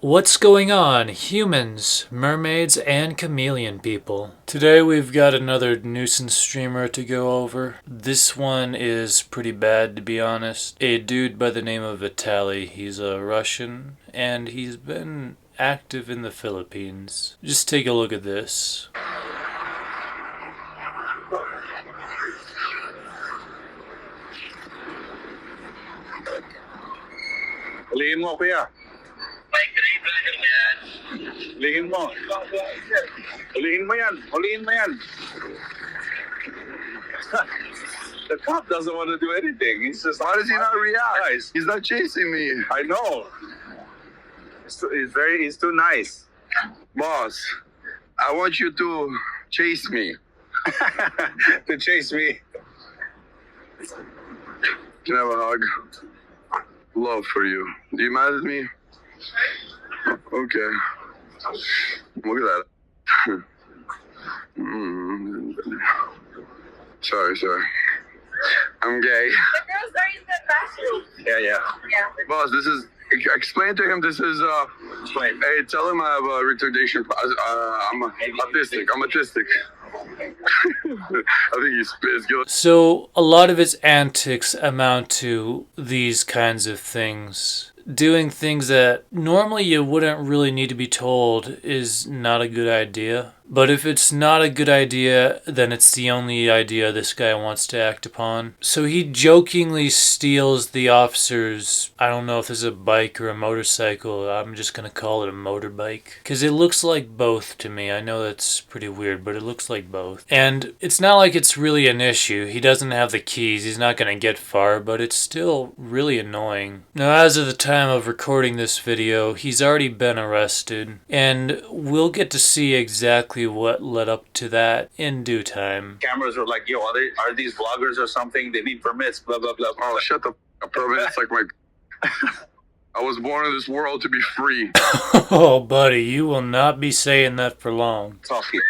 What's going on, humans, mermaids, and chameleon people? Today we've got another Nuisance streamer to go over. This one is pretty bad, to be honest. A dude by the name of Vitaly. He's a Russian, and he's been active in the Philippines. Just take a look at this. Hulihin mo, kuya. Hulihin mo. Hulihin mo yan. Hulihin mo yan. The cop doesn't want to do anything. He's just... Why does he not react? He's not chasing me. I know. He's too nice. Boss, I want you to chase me. To chase me. Can I have a hug? Love for you. Are you mad at me? Okay. Look at that. Sorry. I'm gay. The girls are in the bathroom. Yeah. Boss, this is... Explain to him this is... Explain. Hey, tell him I have a retardation... I'm autistic. I think he's pissed. So, a lot of his antics amount to these kinds of things. Doing things that normally you wouldn't really need to be told is not a good idea. But if it's not a good idea, then it's the only idea this guy wants to act upon. So he jokingly steals the officer's, I don't know if this is a bike or a motorcycle, I'm just gonna call it a motorbike. Because it looks like both to me. I know that's pretty weird, but it looks like both. And it's not like it's really an issue. He doesn't have the keys, he's not gonna get far, but it's still really annoying. Now, as of the time of recording this video, he's already been arrested, and we'll get to see exactly what led up to that in due time. Cameras are like, yo, are these vloggers or something? They need permits, blah, blah, blah. Oh, shut the f*** up, permit. It's like my... I was born in this world to be free. Oh, buddy, you will not be saying that for long. Talkie.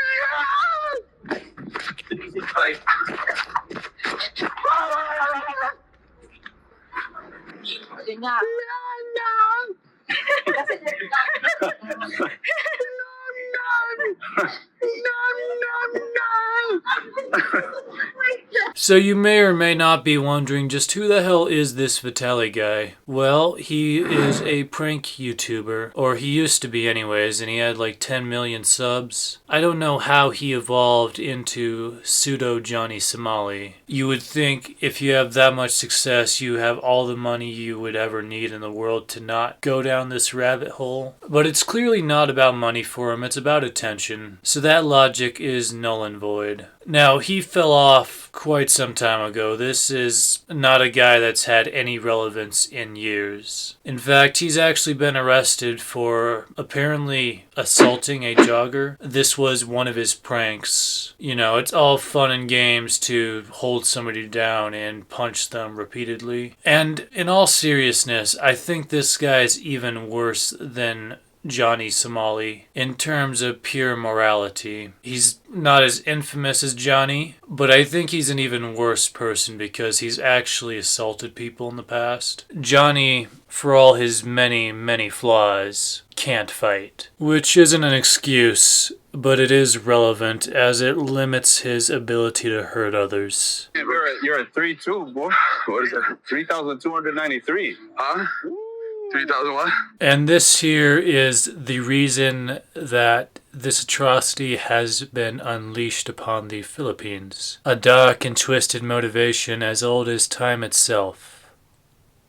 So you may or may not be wondering just who the hell is this Vitaly guy? Well, he is a prank YouTuber, or he used to be anyways, and he had like 10 million subs. I don't know how he evolved into pseudo Johnny Somali. You would think if you have that much success, you have all the money you would ever need in the world to not go down this rabbit hole. But it's clearly not about money for him, it's about attention. So that logic is null and void. Now, he fell off quite some time ago. This is not a guy that's had any relevance in years. In fact, he's actually been arrested for apparently assaulting a jogger. This was one of his pranks. You know, it's all fun and games to hold somebody down and punch them repeatedly. And in all seriousness, I think this guy's even worse than Johnny Somali in terms of pure morality. He's not as infamous as Johnny, but I think he's an even worse person because he's actually assaulted people in the past. Johnny, for all his many flaws, can't fight, which isn't an excuse, but it is relevant as it limits his ability to hurt others. You're at 3-2, boy. What is that? 3,293. Huh? 3,000 what? And this here is the reason that this atrocity has been unleashed upon the Philippines. A dark and twisted motivation as old as time itself.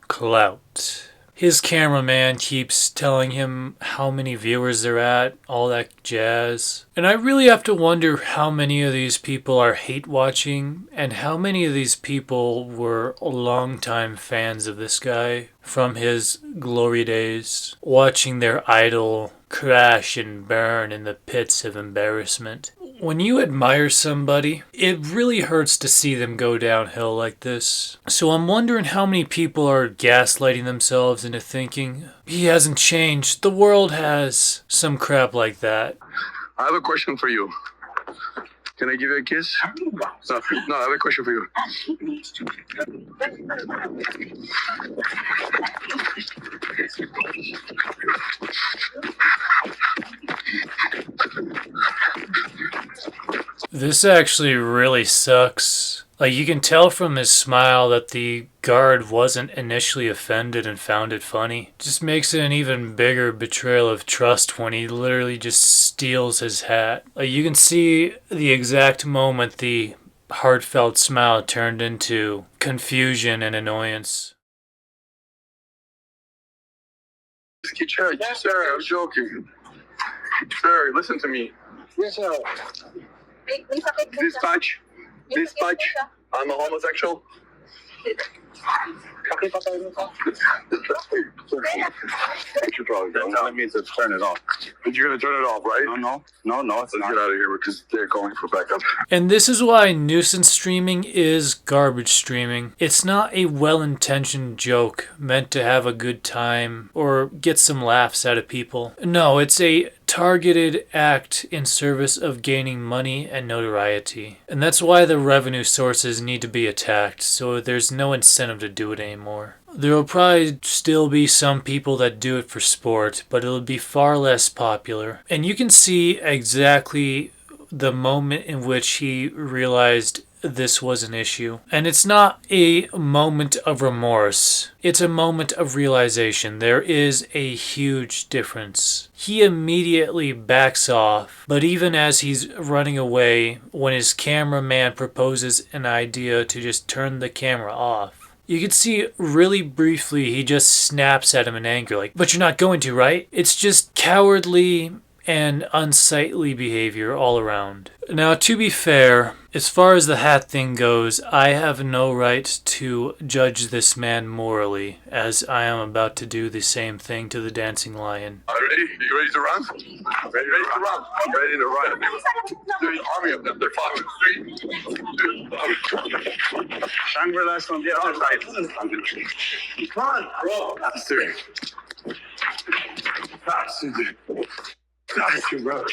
Clout. His cameraman keeps telling him how many viewers they're at, all that jazz. And I really have to wonder how many of these people are hate watching and how many of these people were longtime fans of this guy from his glory days, watching their idol crash and burn in the pits of embarrassment. When you admire somebody, it really hurts to see them go downhill like this. So I'm wondering how many people are gaslighting themselves into thinking, he hasn't changed, the world has, some crap like that. I have a question for you. Can I give you a kiss? No, I have a question for you. This actually really sucks. Like, you can tell from his smile that the guard wasn't initially offended and found it funny. Just makes it an even bigger betrayal of trust when he literally just steals his hat. Like, you can see the exact moment the heartfelt smile turned into confusion and annoyance. Yes, sir, I'm joking. Sir, listen to me. Yes, sir. This touch, I'm a homosexual. What you probably They're telling me to turn it off. But you're gonna turn it off, right? No, it's Let's not. get out of here because they're going for backup. And this is why nuisance streaming is garbage streaming. It's not a well-intentioned joke meant to have a good time or get some laughs out of people. No, it's a targeted act in service of gaining money and notoriety. And that's why the revenue sources need to be attacked, so there's no incentive to do it anymore. There will probably still be some people that do it for sport, but it'll be far less popular. And you can see exactly the moment in which he realized this was an issue. And it's not a moment of remorse. It's a moment of realization. There is a huge difference. He immediately backs off, but even as he's running away, when his cameraman proposes an idea to just turn the camera off, you can see really briefly he just snaps at him in anger, like, but you're not going to, right? It's just cowardly and unsightly behavior all around. Now, to be fair, as far as the hat thing goes, I have no right to judge this man morally, as I am about to do the same thing to the dancing lion. Ready? You ready to run? Ready to run. Ready to run. There's an army of them. They're following the street. Shangri-La's on the other side. Come on, bro. Faster. Faster. Faster, bro.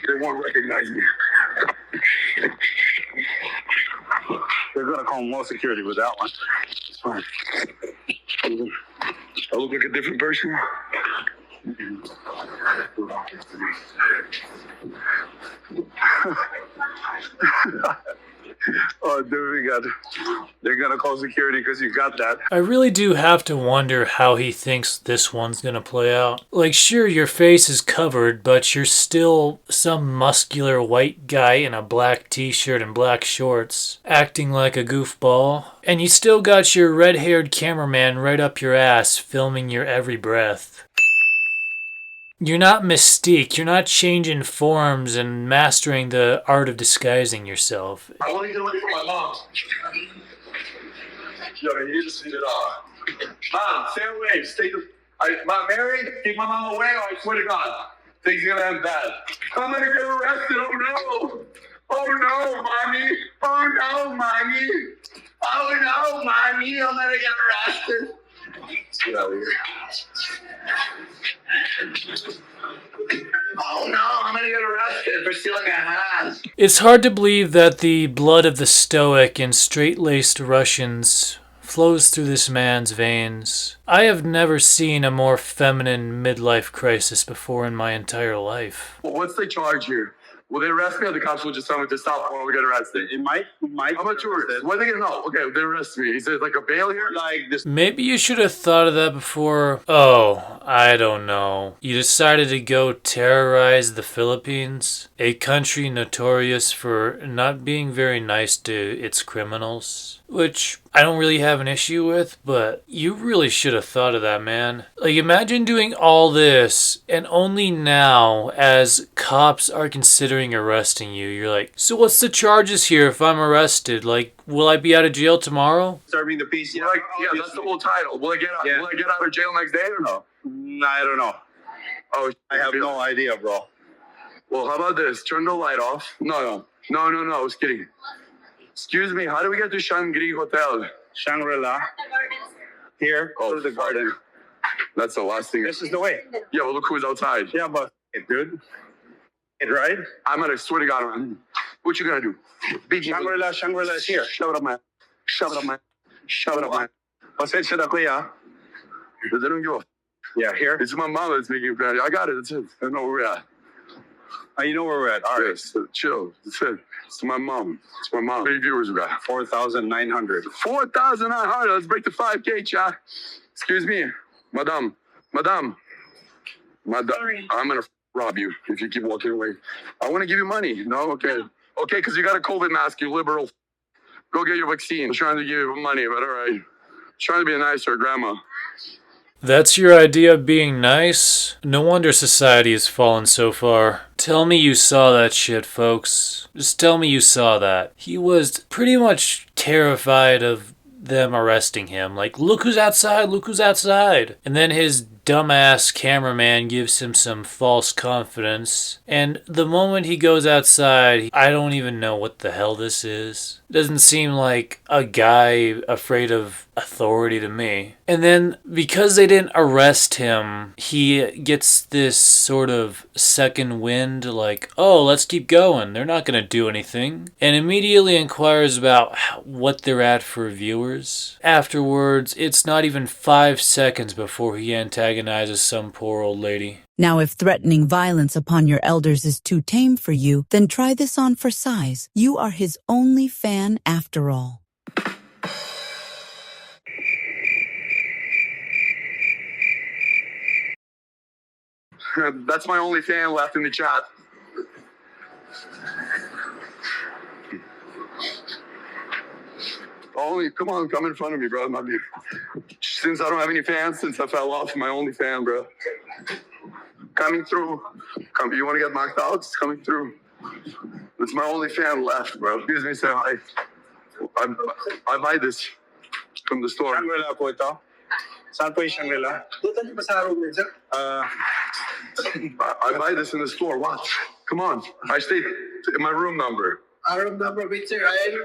They won't recognize me. They're gonna call more security with that one. It's fine. I look like a different person. Oh, dude, they're gonna call security because you got that. I really do have to wonder how he thinks this one's gonna play out. Like, sure, your face is covered, but you're still some muscular white guy in a black t-shirt and black shorts, acting like a goofball. And you still got your red-haired cameraman right up your ass, filming your every breath. You're not Mystique. You're not changing forms and mastering the art of disguising yourself. I want to get away from my mom. Yo, you need to see it off. Mom, stay away. Mom, Mary, keep my mom away or I swear to God, things are gonna end bad. I'm gonna get arrested. Oh no. Oh no, mommy. Oh no, mommy. Oh no, mommy. I'm gonna get arrested. Let's get out of here. Oh no, I'm gonna get arrested for stealing a hat. It's hard to believe that the blood of the stoic and straight-laced Russians flows through this man's veins. I have never seen a more feminine midlife crisis before in my entire life. Well, what's the charge here? Will they arrest me or the cops will just tell me to stop or we get arrested? It might. How about yours? What are they gonna know? Okay, they arrest me. Is there like a bail here? Like this. Maybe you should have thought of that before. Oh, I don't know. You decided to go terrorize the Philippines, a country notorious for not being very nice to its criminals, which I don't really have an issue with, but you really should have thought of that, man. Like, imagine doing all this, and only now, as cops are considering arresting you, you're like, so what's the charges here if I'm arrested? Like, will I be out of jail tomorrow? Serving the peace. Yeah, that's the whole title. Will I get out of jail next day or no? I don't know. Oh, I have no idea, bro. Well, how about this? Turn the light off. No. I was kidding. Excuse me, how do we get to Shangri Hotel? Shangri-La. Here. Oh, Go to the garden. That's the last thing. This is the way. Yeah, well, look who's outside. Yeah, but dude. Right? I'm gonna swear to God, man. What you gonna do? Shangri-La is here. Shove it up, man. Shove it up, man. Shove it up, man. Pasensya na kuya. They don't give a Yeah, here. It's my mom that's making it. I got it. That's it. I know where we're at. You know where we're at. All right. Yes, chill. That's it. It's my mom. It's my mom. How many viewers we got? 4,900. 4,900. Let's break the 5K, chat. Excuse me. Madam. Sorry. I'm going to rob you if you keep walking away. I want to give you money. No? Okay. Okay, because you got a COVID mask, you liberal. Go get your vaccine. I'm trying to give you money, but all right. Trying to be a nicer grandma. That's your idea of being nice? No wonder society has fallen so far. Tell me you saw that shit, folks. Just tell me you saw that. He was pretty much terrified of them arresting him. Like, look who's outside, look who's outside. And then his dumbass cameraman gives him some false confidence. And the moment he goes outside, I don't even know what the hell this is. Doesn't seem like a guy afraid of authority to me. And then because they didn't arrest him, he gets this sort of second wind, like, oh, let's keep going. They're not going to do anything. And immediately inquires about what they're at for viewers. Afterwards, it's not even 5 seconds before he antagonizes some poor old lady. Now, if threatening violence upon your elders is too tame for you, then try this on for size. You are his only fan after all. That's my only fan left in the chat. Come on, come in front of me, bro. Since I don't have any fans, since I fell off, my only fan, bro. Coming through. You want to get knocked out? It's coming through. It's my only fan left, bro. Excuse me, say hi. I buy this from the store. Shangri-La po ito. Saan po yung Shangri-La? I buy this in the store. Watch. Come on. I stayed in my room number. Room number, wait, sir. I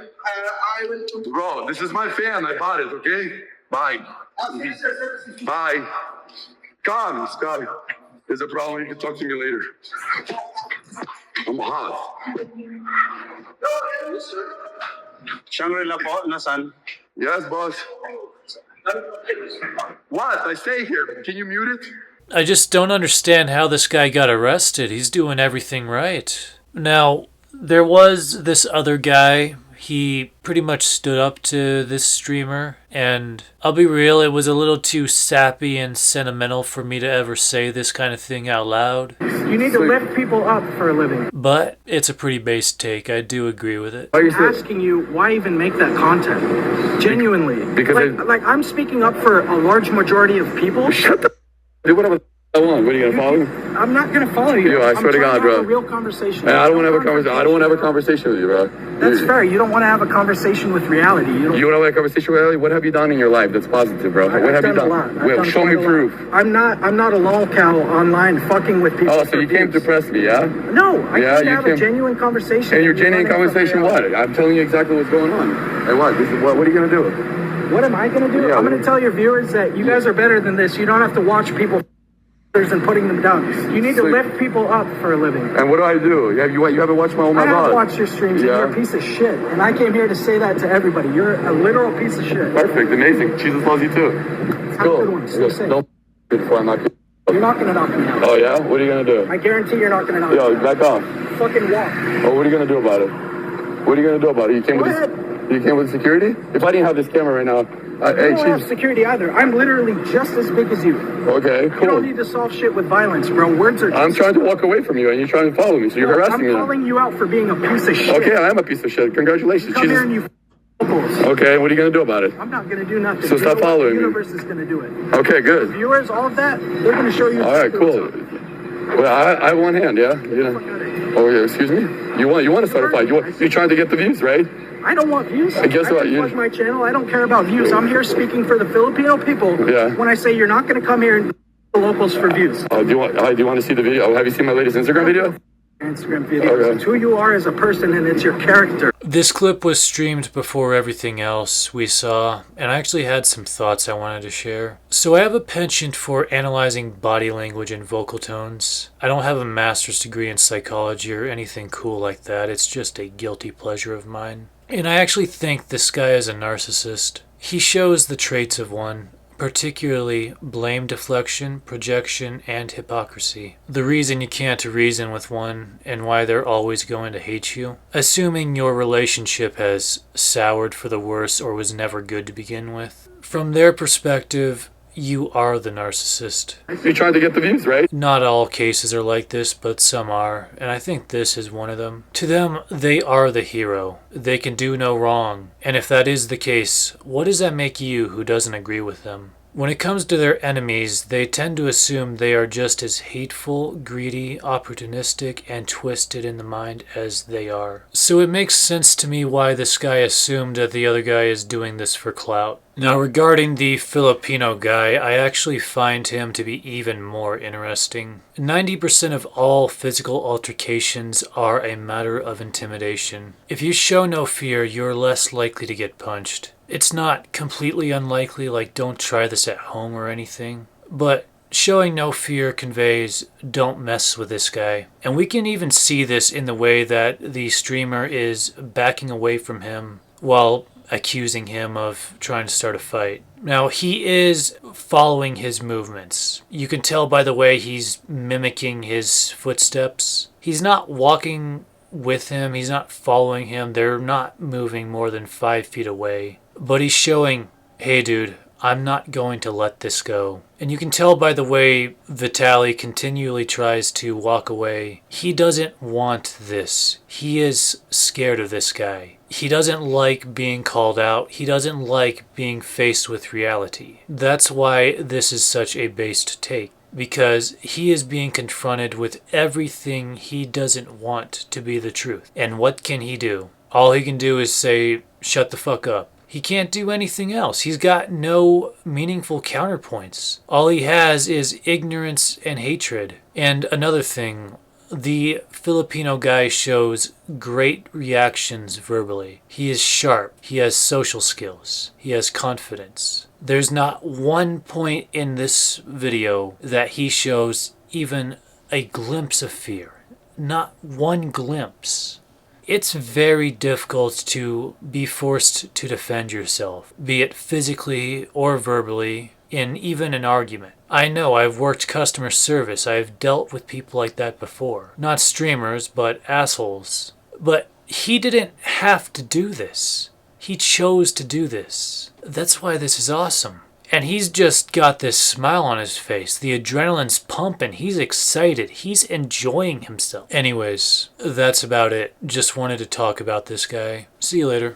will. Bro, this is my fan. I bought it, okay? Bye. Bye. Come. There's a problem. You can talk to me later. I'm hot. Shangri-La po, nasan? Yes, boss. What? I stay here. Can you mute it? I just don't understand how this guy got arrested. He's doing everything right. Now, there was this other guy. He pretty much stood up to this streamer, and I'll be real, it was a little too sappy and sentimental for me to ever say this kind of thing out loud. You need to lift people up for a living. But it's a pretty base take. I do agree with it. I'm asking you, why even make that content? Genuinely. Because I'm speaking up for a large majority of people. Shut the... Do whatever I want. What, are you going to follow me? I'm not going to follow you. I swear to God, bro. I'm trying to have a real conversation. I don't want to have a conversation. I don't want to have a conversation with you, bro. That's fair. You don't want to have a conversation with reality. You want to have a conversation with reality? What have you done in your life that's positive, bro? What have you done? Well, show me proof. I'm not a lolcow online fucking with people. Oh, so you came to press me, yeah? No, I came to have a genuine conversation. And your genuine conversation, what? I'm telling you exactly what's going on. Hey, what? What are you going to do? What am I going to do? Yeah, I'm going to tell your viewers that you guys are better than this. You don't have to watch people and putting them down. You need to lift people up for a living. And what do I do? You haven't watched my I have watched your streams, and you're a piece of shit. And I came here to say that to everybody. You're a literal piece of shit. Perfect, amazing. Jesus loves you too. Have a good one. Stay safe. Don't before I knock you. You're not gonna knock me out. Oh yeah? What are you gonna do? I guarantee you're not gonna knock me out. Yo, back off. Fucking walk. Oh, what are you gonna do about it? What are you gonna do about it? You came with security? If I didn't have this camera right now, I don't have security either. I'm literally just as big as you. Okay, cool. You don't need to solve shit with violence, bro. Words are. I'm trying to walk away from you, and you're trying to follow me, so you're harassing me. I'm calling you out for being a piece of shit. Okay, I am a piece of shit. Congratulations. Come here and you. Okay, what are you gonna do about it? I'm not gonna do nothing. So stop following me. The universe is gonna do it. Okay, good. The viewers, all of that, they're gonna show you. All right, cool. Well, I have one hand, yeah. Oh yeah, excuse me. You want to start a fight? You're trying to get the views, right? I don't want views. And guess what? You watch my channel. I don't care about views. I'm here speaking for the Filipino people. Yeah. When I say you're not going to come here and the locals for views. Oh, do you want to see the video? Oh, have you seen my latest Instagram video? Instagram video. Okay. It's who you are as a person, and it's your character. This clip was streamed before everything else we saw, and I actually had some thoughts I wanted to share. So I have a penchant for analyzing body language and vocal tones. I don't have a master's degree in psychology or anything cool like that. It's just a guilty pleasure of mine. And I actually think this guy is a narcissist. He shows the traits of one. particularly blame deflection, projection, and hypocrisy. The reason you can't reason with one and why they're always going to hate you. Assuming your relationship has soured for the worse or was never good to begin with. From their perspective, you are the narcissist. You tried to get the views, right? Not all cases are like this, but some are, and I think this is one of them. To them, they are the hero. They can do no wrong. And if that is the case, what does that make you who doesn't agree with them? When it comes to their enemies, they tend to assume they are just as hateful, greedy, opportunistic, and twisted in the mind as they are. So it makes sense to me why this guy assumed that the other guy is doing this for clout. Now, regarding the Filipino guy, I actually find him to be even more interesting. 90% of all physical altercations are a matter of intimidation. If you show no fear, you're less likely to get punched. It's not completely unlikely, like don't try this at home or anything, but showing no fear conveys don't mess with this guy. And we can even see this in the way that the streamer is backing away from him while accusing him of trying to start a fight. Now, he is following his movements. You can tell by the way he's mimicking his footsteps. He's not walking with him, he's not following him, they're not moving more than 5 feet away. But he's showing, hey dude, I'm not going to let this go. And you can tell by the way Vitaly continually tries to walk away, he doesn't want this. He is scared of this guy. He doesn't like being called out. He doesn't like being faced with reality. That's why this is such a based take. Because he is being confronted with everything he doesn't want to be the truth. And what can he do? All he can do is say, shut the fuck up. He can't do anything else. He's got no meaningful counterpoints. All he has is ignorance and hatred. And another thing, the Filipino guy shows great reactions verbally. He is sharp. He has social skills. He has confidence. There's not one point in this video that he shows even a glimpse of fear. Not one glimpse. It's very difficult to be forced to defend yourself, be it physically or verbally, in even an argument. I know, I've worked customer service, I've dealt with people like that before. Not streamers, but assholes. But he didn't have to do this. He chose to do this. That's why this is awesome. And he's just got this smile on his face. The adrenaline's pumping. He's excited. He's enjoying himself. Anyways, that's about it. Just wanted to talk about this guy. See you later.